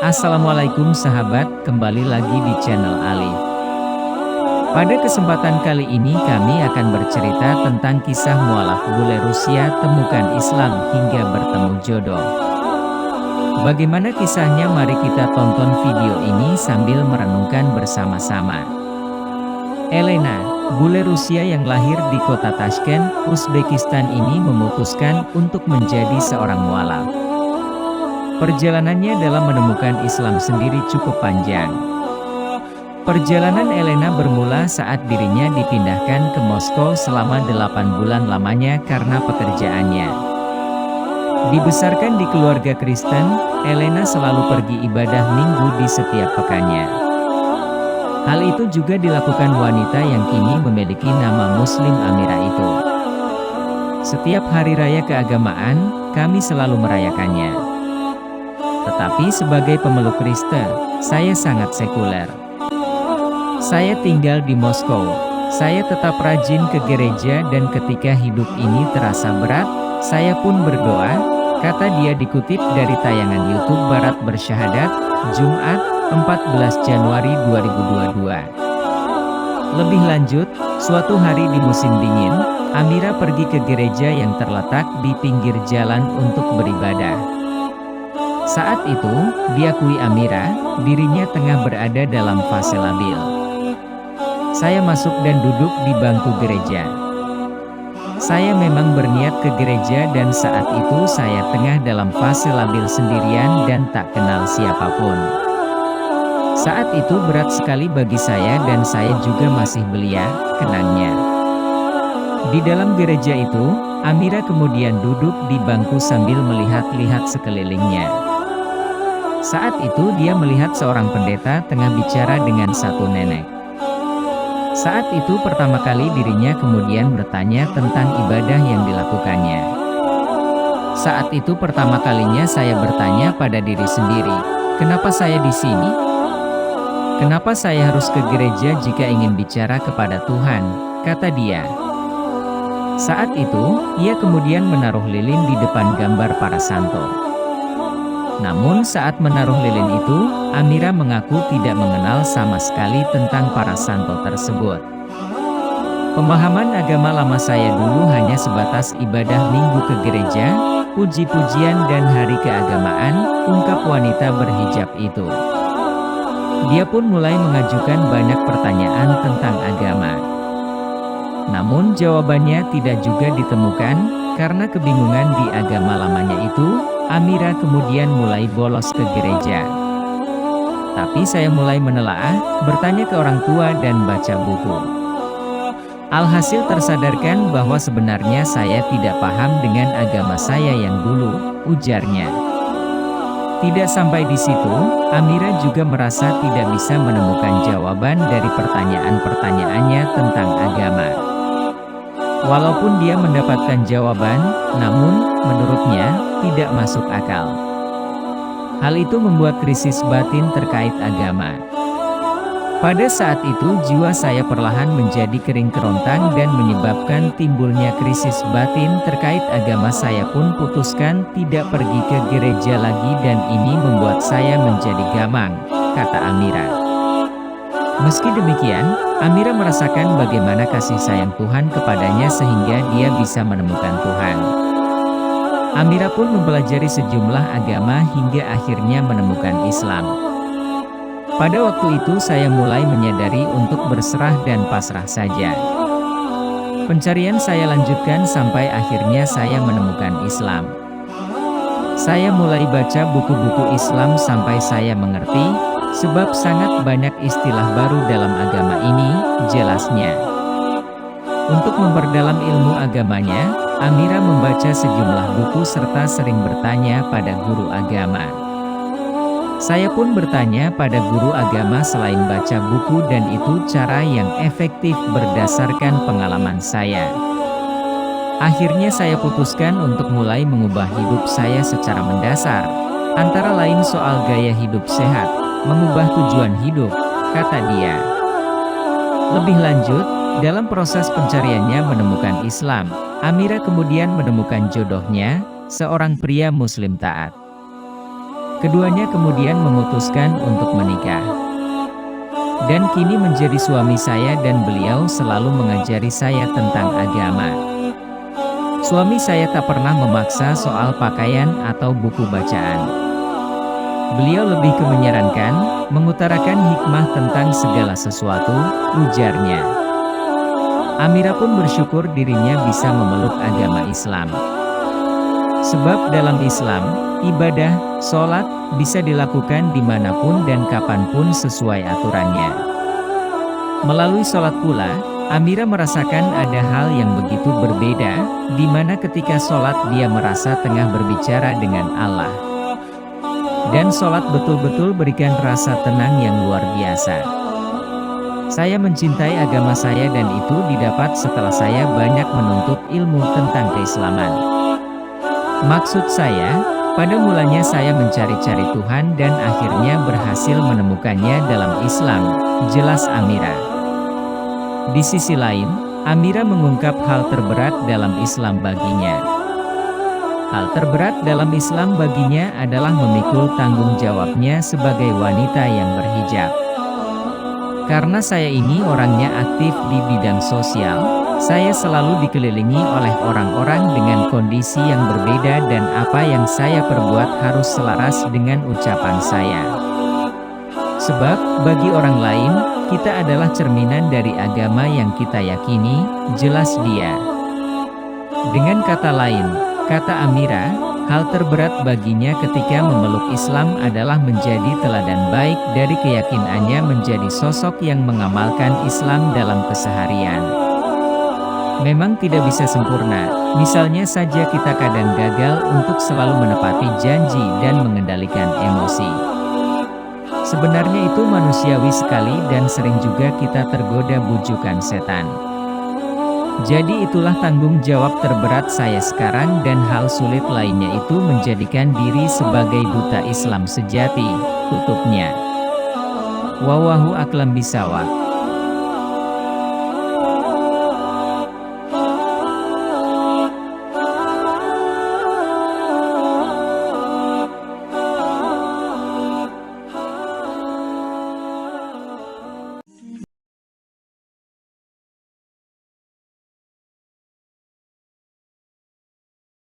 Assalamualaikum sahabat, kembali lagi di channel Alif. Pada kesempatan kali ini kami akan bercerita tentang kisah mualaf bule Rusia temukan Islam hingga bertemu jodoh. Bagaimana kisahnya? Mari kita tonton video ini sambil merenungkan bersama-sama. Elena, bule Rusia yang lahir di kota Tashkent, Uzbekistan ini memutuskan untuk menjadi seorang mualaf. Perjalanannya dalam menemukan Islam sendiri cukup panjang. Perjalanan Elena bermula saat dirinya dipindahkan ke Moskow selama 8 bulan lamanya karena pekerjaannya. Dibesarkan di keluarga Kristen, Elena selalu pergi ibadah minggu di setiap pekannya. Hal itu juga dilakukan wanita yang kini memiliki nama Muslim Amira itu. Setiap hari raya keagamaan, kami selalu merayakannya. Tetapi sebagai pemeluk Kristen, saya sangat sekuler. Saya tinggal di Moskow. Saya tetap rajin ke gereja dan ketika hidup ini terasa berat, saya pun berdoa, kata dia dikutip dari tayangan YouTube Barat Bersyahadat, Jumat, 14 Januari 2022. Lebih lanjut, suatu hari di musim dingin, Amira pergi ke gereja yang terletak di pinggir jalan untuk beribadah. Saat itu, diakui Amira, dirinya tengah berada dalam fase labil. Saya masuk dan duduk di bangku gereja. Saya memang berniat ke gereja dan saat itu saya tengah dalam fase labil sendirian dan tak kenal siapapun. Saat itu berat sekali bagi saya dan saya juga masih belia, kenangnya. Di dalam gereja itu, Amira kemudian duduk di bangku sambil melihat-lihat sekelilingnya. Saat itu dia melihat seorang pendeta tengah bicara dengan satu nenek. Saat itu pertama kali dirinya kemudian bertanya tentang ibadah yang dilakukannya. Saat itu pertama kalinya saya bertanya pada diri sendiri, kenapa saya di sini? Kenapa saya harus ke gereja jika ingin bicara kepada Tuhan, kata dia. Saat itu, ia kemudian menaruh lilin di depan gambar para santo. Namun saat menaruh lilin itu, Amira mengaku tidak mengenal sama sekali tentang para santo tersebut. Pemahaman agama lama saya dulu hanya sebatas ibadah minggu ke gereja, puji-pujian dan hari keagamaan, ungkap wanita berhijab itu. Dia pun mulai mengajukan banyak pertanyaan tentang agama. Namun jawabannya tidak juga ditemukan, karena kebingungan di agama lamanya itu, Amira kemudian mulai bolos ke gereja. Tapi saya mulai menelaah, bertanya ke orang tua dan baca buku. Alhasil tersadarkan bahwa sebenarnya saya tidak paham dengan agama saya yang dulu, ujarnya. Tidak sampai di situ, Amira juga merasa tidak bisa menemukan jawaban dari pertanyaan-pertanyaannya tentang agama. Walaupun dia mendapatkan jawaban, namun, menurutnya, tidak masuk akal. Hal itu membuat krisis batin terkait agama. Pada saat itu jiwa saya perlahan menjadi kering kerontang dan menyebabkan timbulnya krisis batin terkait agama. Saya pun putuskan tidak pergi ke gereja lagi dan ini membuat saya menjadi gamang, kata Amira. Meski demikian, Amira merasakan bagaimana kasih sayang Tuhan kepadanya sehingga dia bisa menemukan Tuhan. Amira pun mempelajari sejumlah agama hingga akhirnya menemukan Islam. Pada waktu itu saya mulai menyadari untuk berserah dan pasrah saja. Pencarian saya lanjutkan sampai akhirnya saya menemukan Islam. Saya mulai baca buku-buku Islam sampai saya mengerti, sebab sangat banyak istilah baru dalam agama ini, jelasnya. Untuk memperdalam ilmu agamanya, Amira membaca sejumlah buku serta sering bertanya pada guru agama. Saya pun bertanya pada guru agama selain baca buku dan itu cara yang efektif berdasarkan pengalaman saya. Akhirnya saya putuskan untuk mulai mengubah hidup saya secara mendasar, antara lain soal gaya hidup sehat, mengubah tujuan hidup, kata dia. Lebih lanjut, dalam proses pencariannya menemukan Islam, Amira kemudian menemukan jodohnya, seorang pria Muslim taat. Keduanya kemudian memutuskan untuk menikah. Dan kini menjadi suami saya dan beliau selalu mengajari saya tentang agama. Suami saya tak pernah memaksa soal pakaian atau buku bacaan. Beliau lebih ke menyarankan, mengutarakan hikmah tentang segala sesuatu, ujarnya. Amira pun bersyukur dirinya bisa memeluk agama Islam. Sebab dalam Islam, ibadah, sholat, bisa dilakukan dimanapun dan kapanpun sesuai aturannya. Melalui sholat pula, Amira merasakan ada hal yang begitu berbeda, di mana ketika sholat dia merasa tengah berbicara dengan Allah. Dan sholat betul-betul berikan rasa tenang yang luar biasa. Saya mencintai agama saya dan itu didapat setelah saya banyak menuntut ilmu tentang keislaman. Maksud saya, pada mulanya saya mencari-cari Tuhan dan akhirnya berhasil menemukannya dalam Islam, jelas Amira. Di sisi lain, Amira mengungkap hal terberat dalam Islam baginya. Hal terberat dalam Islam baginya adalah memikul tanggung jawabnya sebagai wanita yang berhijab. Karena saya ini orangnya aktif di bidang sosial, saya selalu dikelilingi oleh orang-orang dengan kondisi yang berbeda dan apa yang saya perbuat harus selaras dengan ucapan saya. Sebab, bagi orang lain, kita adalah cerminan dari agama yang kita yakini, jelas dia. Dengan kata lain, kata Amira, hal terberat baginya ketika memeluk Islam adalah menjadi teladan baik dari keyakinannya menjadi sosok yang mengamalkan Islam dalam keseharian. Memang tidak bisa sempurna, misalnya saja kita kadang gagal untuk selalu menepati janji dan mengendalikan emosi. Sebenarnya itu manusiawi sekali dan sering juga kita tergoda bujukan setan. Jadi itulah tanggung jawab terberat saya sekarang dan hal sulit lainnya itu menjadikan diri sebagai duta Islam sejati, tutupnya. Wallahu a'lam bishawab.